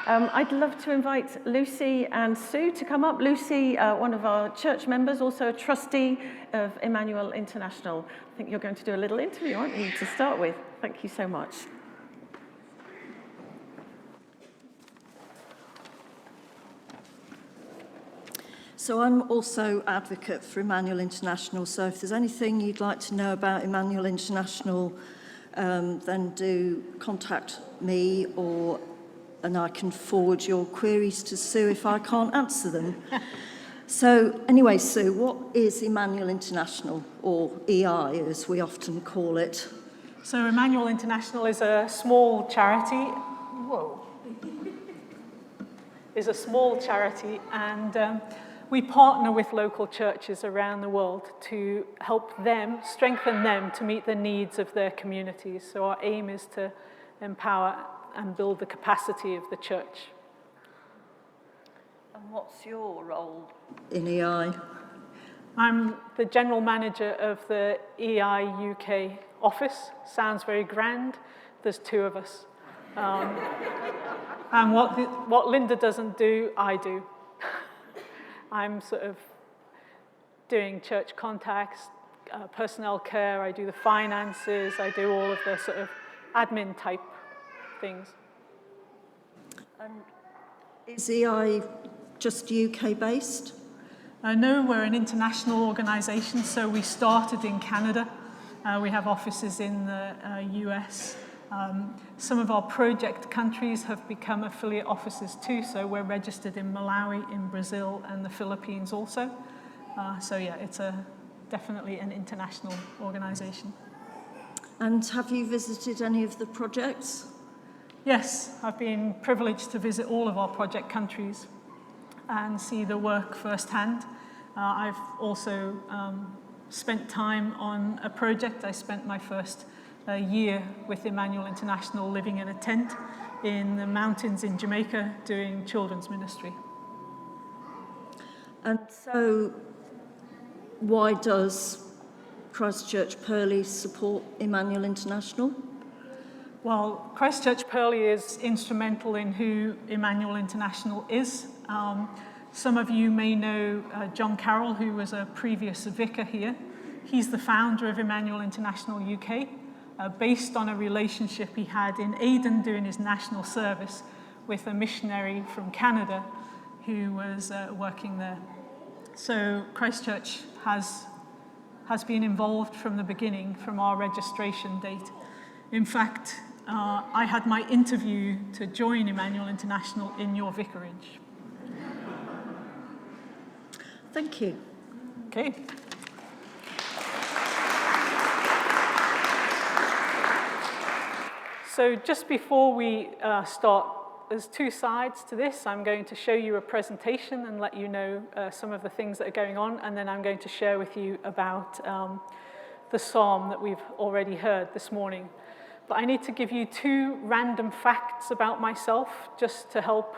I'd love to invite Lucy and Sue to come up. Lucy, one of our church members, also a trustee of Emmanuel International. I think you're going to do a little interview, aren't you, to start with? Thank you so much. So I'm also advocate for Emmanuel International, so if there's anything you'd like to know about Emmanuel International, then do contact me, and I can forward your queries to Sue if I can't answer them. So anyway, Sue, what is Emmanuel International, or EI as we often call it? So Emmanuel International is a small charity. Is a small charity, and we partner with local churches around the world to help them, strengthen them to meet the needs of their communities. So our aim is to empower and build the capacity of the church. And what's your role in EI? I'm the general manager of the EI UK office. Sounds very grand. There's two of us. And what Linda doesn't do, I do. I'm sort of doing church contacts, personnel care, I do the finances, I do all of the sort of admin type things. And is EI just UK based? No, we're an international organisation, so we started in Canada. We have offices in the US. Some of our project countries have become affiliate offices too, so we're registered in Malawi, in Brazil, and the Philippines also. So yeah, it's definitely an international organisation. And have you visited any of the projects? Yes, I've been privileged to visit all of our project countries and see the work firsthand. I've also spent time on a project. I spent my first year with Emmanuel International living in a tent in the mountains in Jamaica doing children's ministry. And so why does Christchurch Pearly support Emmanuel International? Well, Christchurch Pearly is instrumental in who Emmanuel International is. Some of you may know John Carroll, who was a previous vicar here. He's the founder of Emmanuel International UK. Based on a relationship he had in Aden doing his national service with a missionary from Canada who was working there. So Christchurch has been involved from the beginning, from our registration date. In fact, I had my interview to join Emmanuel International in your vicarage. Thank you. Okay. So just before we start, there's two sides to this. I'm going to show you a presentation and let you know some of the things that are going on, and then I'm going to share with you about the psalm that we've already heard this morning. But I need to give you two random facts about myself just to help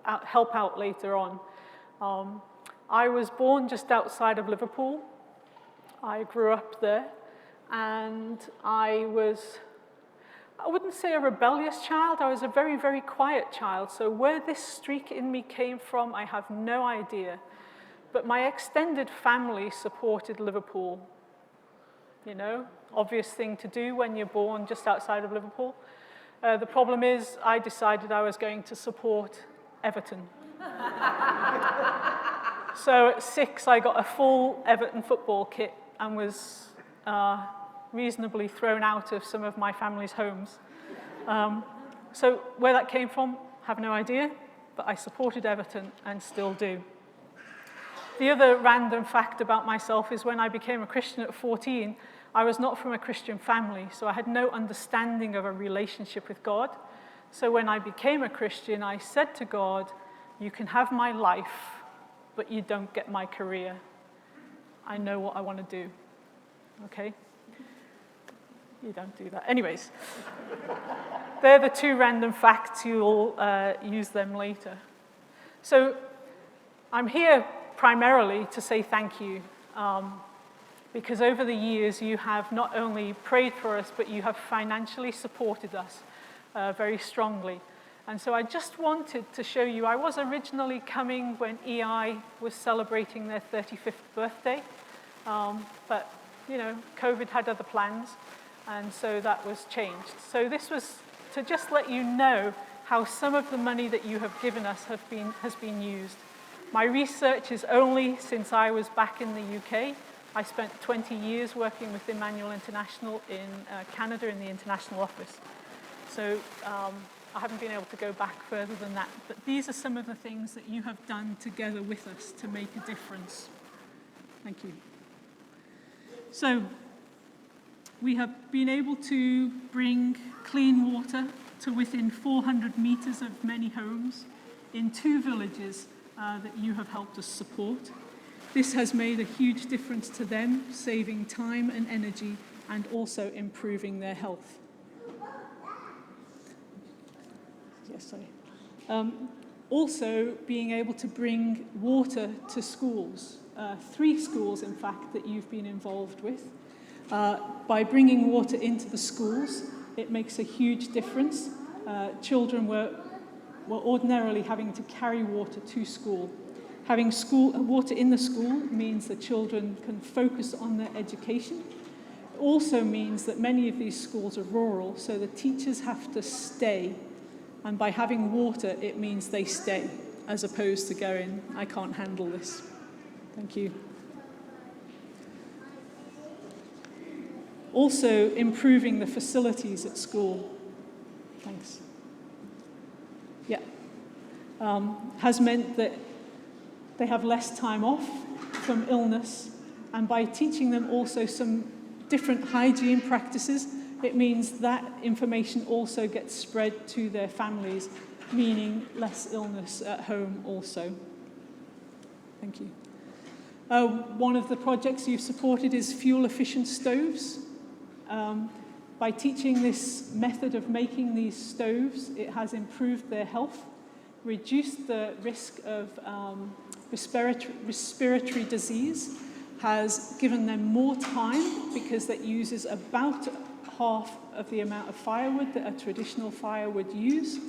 help out later on. I was born just outside of Liverpool. I grew up there, and I wouldn't say a rebellious child. I was a very, very quiet child. So where this streak in me came from, I have no idea. But my extended family supported Liverpool. You know, obvious thing to do when you're born just outside of Liverpool. The problem is I decided I was going to support Everton. So at 6, I got a full Everton football kit and was reasonably thrown out of some of my family's homes. So where that came from, have no idea, but I supported Everton and still do. The other random fact about myself is when I became a Christian at 14, I was not from a Christian family, so I had no understanding of a relationship with God. So when I became a Christian, I said to God, you can have my life, but you don't get my career. I know what I want to do. Okay? You don't do that. Anyways, they're the two random facts. You'll use them later. So I'm here primarily to say thank you, because over the years you have not only prayed for us, but you have financially supported us very strongly. And so I just wanted to show you, I was originally coming when EI was celebrating their 35th birthday, but you know, COVID had other plans, and so that was changed. So this was to just let you know how some of the money that you have given us has been used. My research is only since I was back in the UK. I spent 20 years working with Emmanuel International in Canada in the international office. So I haven't been able to go back further than that. But these are some of the things that you have done together with us to make a difference. Thank you. So we have been able to bring clean water to within 400 meters of many homes in 2 villages that you have helped us support. This has made a huge difference to them, saving time and energy and also improving their health. Yes, sorry. Also being able to bring water to schools, 3 schools in fact that you've been involved with. By bringing water into the schools, it makes a huge difference. Children were ordinarily having to carry water to school. Having water in the school means that children can focus on their education. It also means that many of these schools are rural, so the teachers have to stay. And by having water, it means they stay, as opposed to going, I can't handle this. Thank you. Also, improving the facilities at school. Thanks. Yeah. Has meant that they have less time off from illness, and by teaching them also some different hygiene practices, it means that information also gets spread to their families, meaning less illness at home also. Thank you. One of the projects you've supported is fuel-efficient stoves. By teaching this method of making these stoves, it has improved their health, reduced the risk of respiratory disease, has given them more time because that uses about half of the amount of firewood that a traditional fire would use,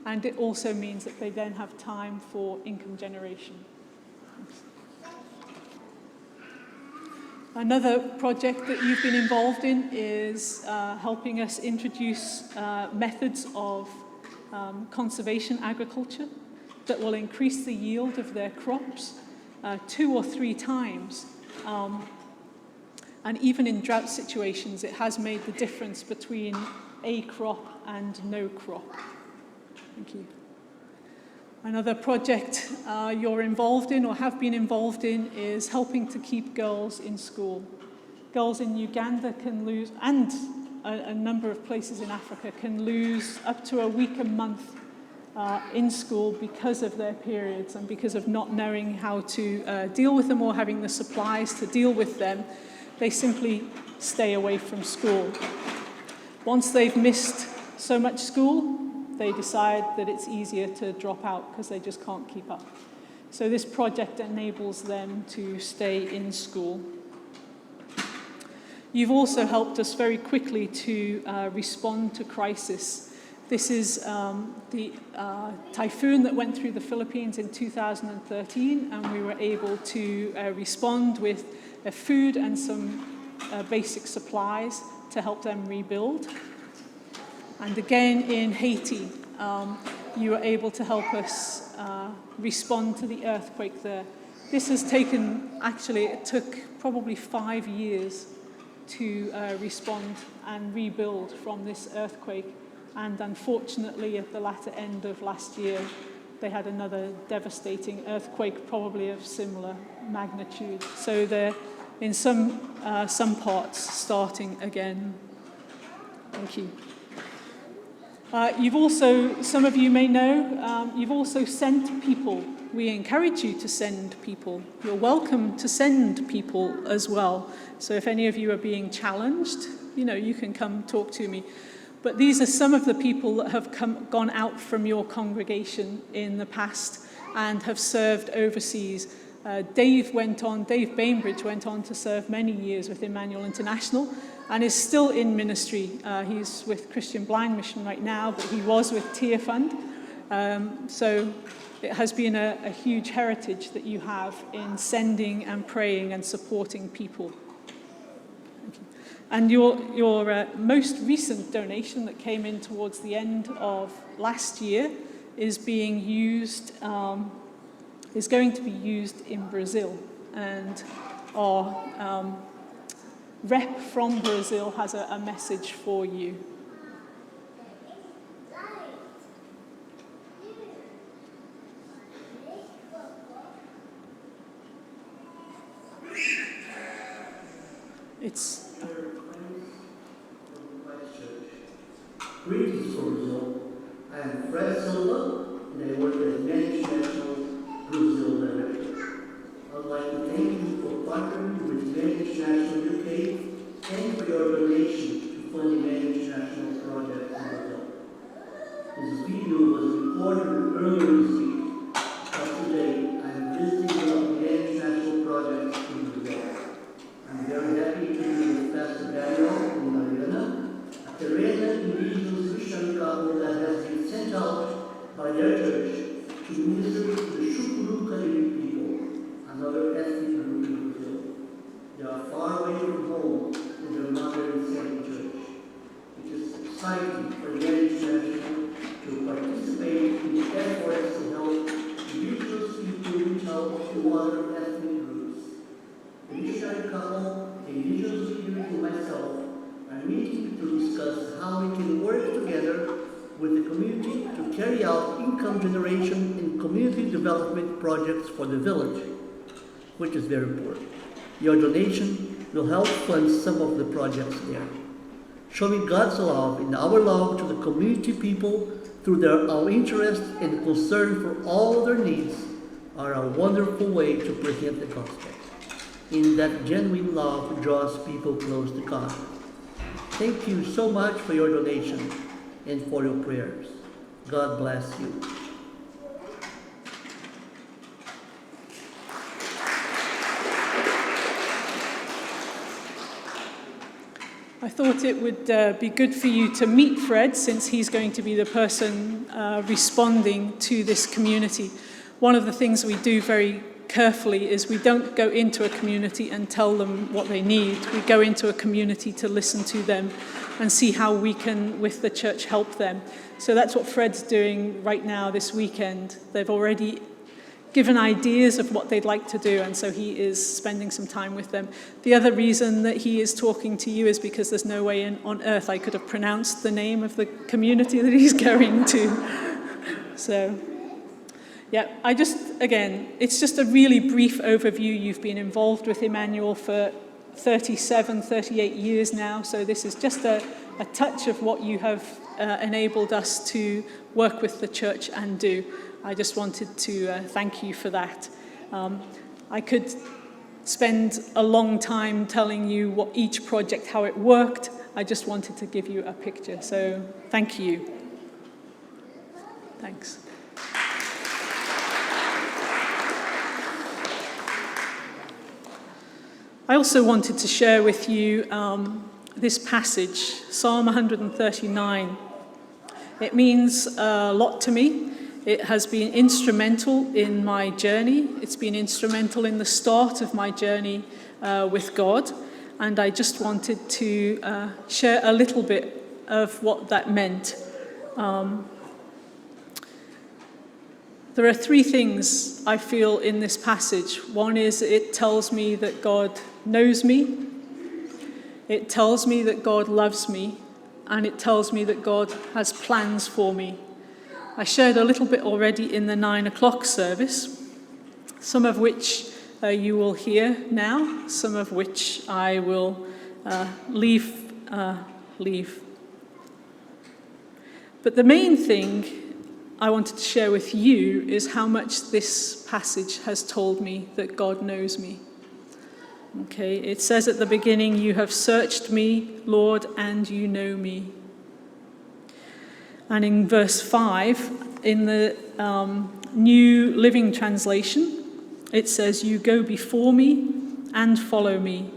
and it also means that they then have time for income generation. Another project that you've been involved in is helping us introduce methods of conservation agriculture that will increase the yield of their crops 2 or 3 times. And even in drought situations, it has made the difference between a crop and no crop. Thank you. Another project you're involved in or have been involved in is helping to keep girls in school. Girls in Uganda can lose, and a number of places in Africa, can lose up to a week a month in school because of their periods and because of not knowing how to deal with them or having the supplies to deal with them. They simply stay away from school. Once they've missed so much school, they decide that it's easier to drop out because they just can't keep up. So this project enables them to stay in school. You've also helped us very quickly to respond to crisis. This is the typhoon that went through the Philippines in 2013, and we were able to respond with food and some basic supplies to help them rebuild. And again in Haiti, you were able to help us respond to the earthquake there. This has taken, actually, it took probably 5 years to respond and rebuild from this earthquake. And unfortunately, at the latter end of last year, they had another devastating earthquake, probably of similar magnitude. So they're in some parts starting again. Thank you. You've also, some of you may know, you've also sent people. We encourage you to send people. You're welcome to send people as well. So if any of you are being challenged, you know, you can come talk to me. But these are some of the people that have gone out from your congregation in the past and have served overseas. Dave Bainbridge went on to serve many years with Emmanuel International and is still in ministry. He's with Christian Blind Mission right now, but he was with Tear Fund. So it has been a huge heritage that you have in sending and praying and supporting people. And your most recent donation that came in towards the end of last year is being used, is going to be used in Brazil. And our rep from Brazil has a message for you. It's Greetings from Brazil. I am Fred Silva, and I work as International Brazil Director. I would like to thank you for partnering with International UK and for your donation to fund the International project in Brazil. This video was recorded earlier this week, but today I am visiting one of the International projects in Brazil. I'm very happy to be with Pastor Daniel and Mariana, a Terena indigenous mission couple that has been sent out by their church to minister to the Chucurucariri people, another ethnic group in Brazil. They are far away from home in their mother and second church. It is exciting for the International to participate in the efforts to help indigenous people reach out to other ethnic groups. The missionary couple, the indigenous leader and myself are meeting to discuss how we can work together with the community to carry out income generation and community development projects for the village, which is very important. Your donation will help fund some of the projects there. Showing God's love and our love to the community people through our interest and concern for all their needs are a wonderful way to present the gospel. In that genuine love draws people close to God. Thank you so much for your donation and for your prayers. God bless you. I thought it would be good for you to meet Fred, since he's going to be the person responding to this community. One of the things we do very carefully is we don't go into a community and tell them what they need. We go into a community to listen to them and see how we can, with the church, help them. So that's what Fred's doing right now this weekend. They've already given ideas of what they'd like to do, and so he is spending some time with them. The other reason that he is talking to you is because there's no way on earth I could have pronounced the name of the community that he's going to. So, yeah, it's just a really brief overview. You've been involved with Emmanuel for 37, 38 years now, so this is just a touch of what you have enabled us to work with the church and do. I just wanted to thank you for that. I could spend a long time telling you what each project, how it worked. I just wanted to give you a picture, so thank you. Thanks. I also wanted to share with you this passage, Psalm 139. It means a lot to me. It has been instrumental in my journey. It's been instrumental in the start of my journey with God. And I just wanted to share a little bit of what that meant. There are three things I feel in this passage. One is it tells me that God knows me. It tells me that God loves me. And it tells me that God has plans for me. I shared a little bit already in the 9 o'clock service, some of which you will hear now, some of which I will leave. But the main thing I wanted to share with you is how much this passage has told me that God knows me. Okay, it says at the beginning, "You have searched me, Lord, and you know me." And in verse 5, in the New Living Translation, it says, "You go before me and follow me.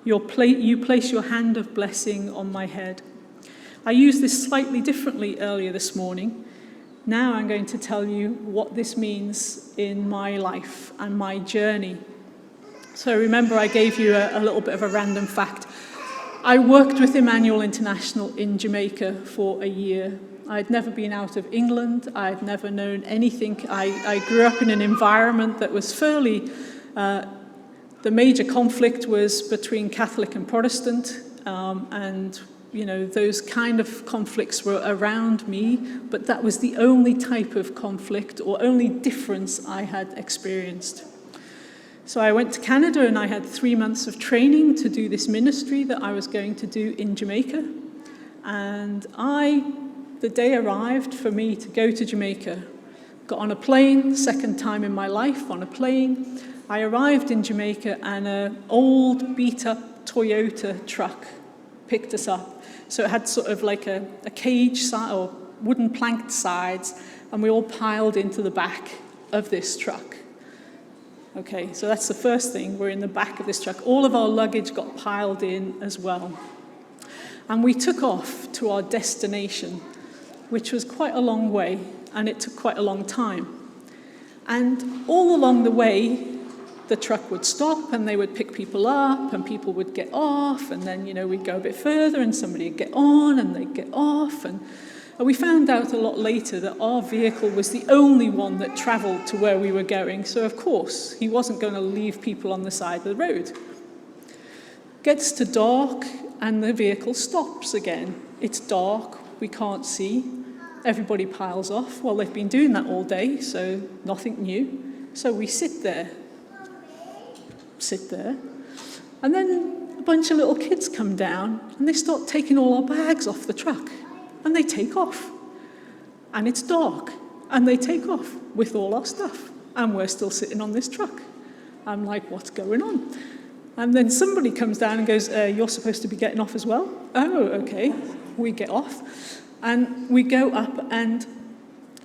You place your hand of blessing on my head." I used this slightly differently earlier this morning. Now I'm going to tell you what this means in my life and my journey. So remember, I gave you a little bit of a random fact. I worked with Emmanuel International in Jamaica for a year. I'd never been out of England. I'd never known anything. I grew up in an environment that was fairly... the major conflict was between Catholic and Protestant, and those kind of conflicts were around me, but that was the only type of conflict or only difference I had experienced. So I went to Canada and I had 3 months of training to do this ministry that I was going to do in Jamaica. And the day arrived for me to go to Jamaica. Got on a plane, second time in my life on a plane. I arrived in Jamaica and an old beat-up Toyota truck picked us up. So it had sort of like a cage side or wooden planked sides, and we all piled into the back of this truck. Okay, so that's the first thing. We're in the back of this truck. All of our luggage got piled in as well. And we took off to our destination, which was quite a long way, and it took quite a long time. And all along the way, the truck would stop and they would pick people up and people would get off, and then, we'd go a bit further and somebody would get on and they'd get off. And we found out a lot later that our vehicle was the only one that travelled to where we were going. So, of course, he wasn't going to leave people on the side of the road. Gets to dark and the vehicle stops again. It's dark, we can't see. Everybody piles off. Well, they've been doing that all day, so nothing new. So we sit there. And then a bunch of little kids come down and they start taking all our bags off the truck. And they take off. And it's dark. And they take off with all our stuff. And we're still sitting on this truck. I'm like, what's going on? And then somebody comes down and goes, you're supposed to be getting off as well? Oh, okay. We get off. And we go up, and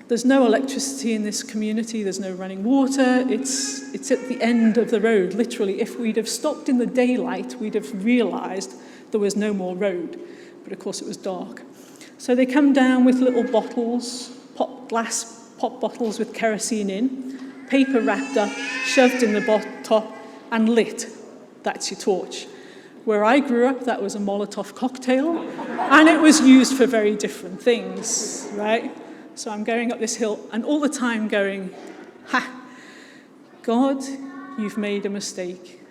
there's no electricity in this community. There's no running water. It's at the end of the road. Literally, if we'd have stopped in the daylight, we'd have realised there was no more road. But of course, it was dark. So they come down with little bottles, glass pop bottles with kerosene in, paper wrapped up, shoved in the top, and lit. That's your torch. Where I grew up, that was a Molotov cocktail, and it was used for very different things, right? So I'm going up this hill, and all the time going, God, you've made a mistake.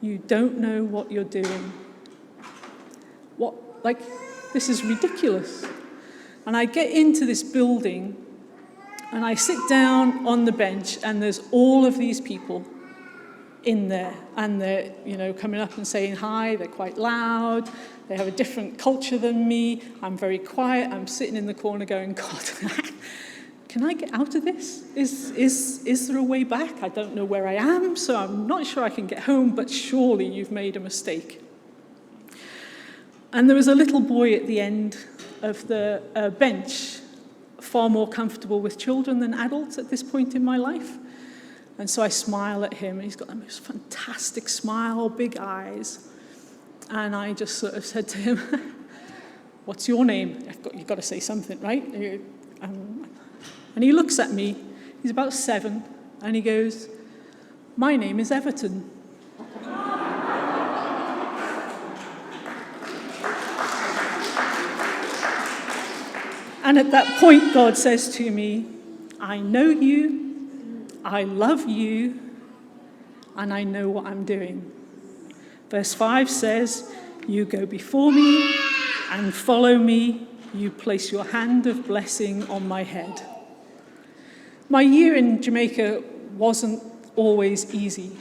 You don't know what you're doing. This is ridiculous. And I get into this building, and I sit down on the bench, and there's all of these people in there, and they're, coming up and saying hi. They're quite loud. They have a different culture than me. I'm very quiet. I'm sitting in the corner going, God, can I get out of this? Is there a way back? I don't know where I am, so I'm not sure I can get home, but surely you've made a mistake. And there was a little boy at the end of the bench, far more comfortable with children than adults at this point in my life. And so I smile at him, and he's got the most fantastic smile, big eyes. And I just sort of said to him, what's your name? You've got to say something, right? And he looks at me, he's about 7, and he goes, my name is Everton. And at that point, God says to me, I know you, I love you, and I know what I'm doing. Verse 5 says, you go before me and follow me. You place your hand of blessing on my head. My year in Jamaica wasn't always easy.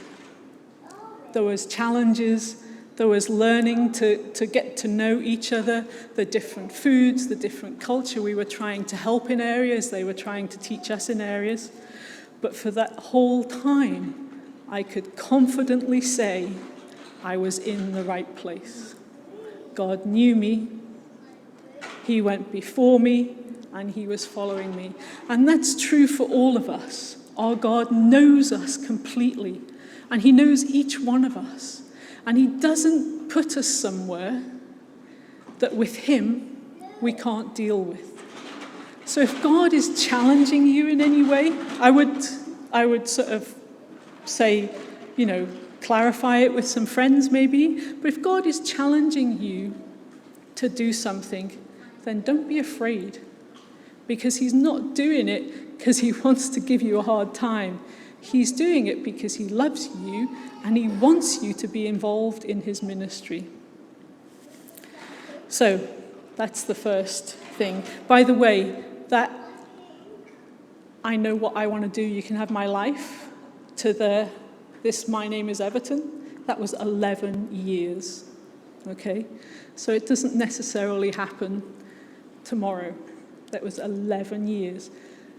There was challenges. There was learning to get to know each other, the different foods, the different culture. We were trying to help in areas. They were trying to teach us in areas. But for that whole time, I could confidently say I was in the right place. God knew me. He went before me, and he was following me. And that's true for all of us. Our God knows us completely, and he knows each one of us. And he doesn't put us somewhere that with him we can't deal with. So if God is challenging you in any way, I would sort of say, clarify it with some friends maybe. But if God is challenging you to do something, then don't be afraid. Because he's not doing it because he wants to give you a hard time. He's doing it because he loves you and he wants you to be involved in his ministry. So that's the first thing. By the way, that I know what I want to do, you can have my life, to this My Name is Everton, that was 11 years, okay? So it doesn't necessarily happen tomorrow. That was 11 years.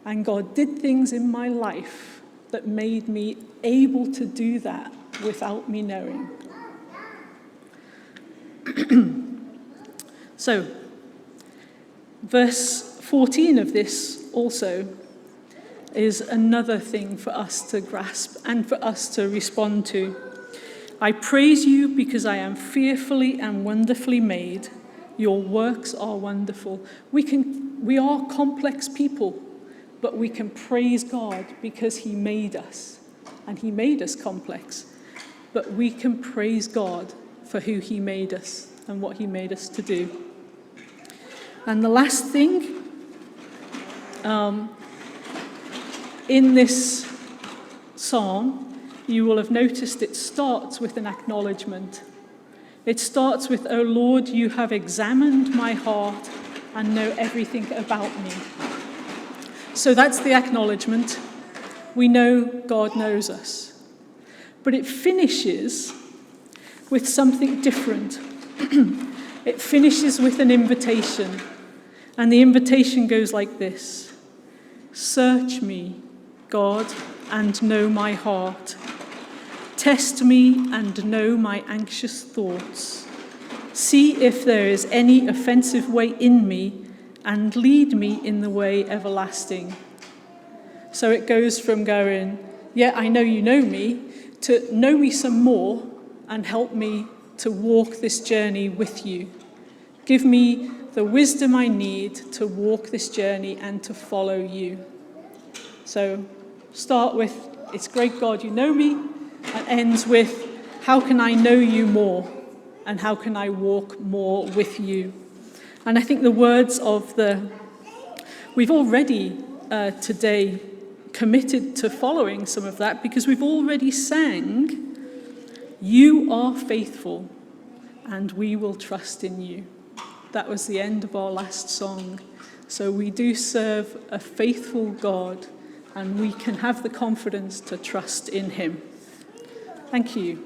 And God did things in my life that made me able to do that without me knowing. So, verse 14 of this also is another thing for us to grasp and for us to respond to. I praise you because I am fearfully and wonderfully made. Your works are wonderful. We are complex people, but we can praise God because he made us. And he made us complex. But we can praise God for who he made us and what he made us to do. And the last thing, in this psalm, you will have noticed it starts with an acknowledgement. It starts with, "O Lord, you have examined my heart and know everything about me." So that's the acknowledgement. We know God knows us. But it finishes with something different. It finishes with an invitation. And the invitation goes like this: "Search me, God, and know my heart. Test me and know my anxious thoughts. See if there is any offensive way in me, and lead me in the way everlasting." So it goes from going, yeah, I know you know me, to know me some more and help me to walk this journey with you. Give me the wisdom I need to walk this journey and to follow you. So start with, it's great God, you know me, and ends with, how can I know you more? And how can I walk more with you? And I think the words of we've already today committed to following some of that, because we've already sang, "You are faithful, and we will trust in you." That was the end of our last song. So we do serve a faithful God, and we can have the confidence to trust in him. Thank you.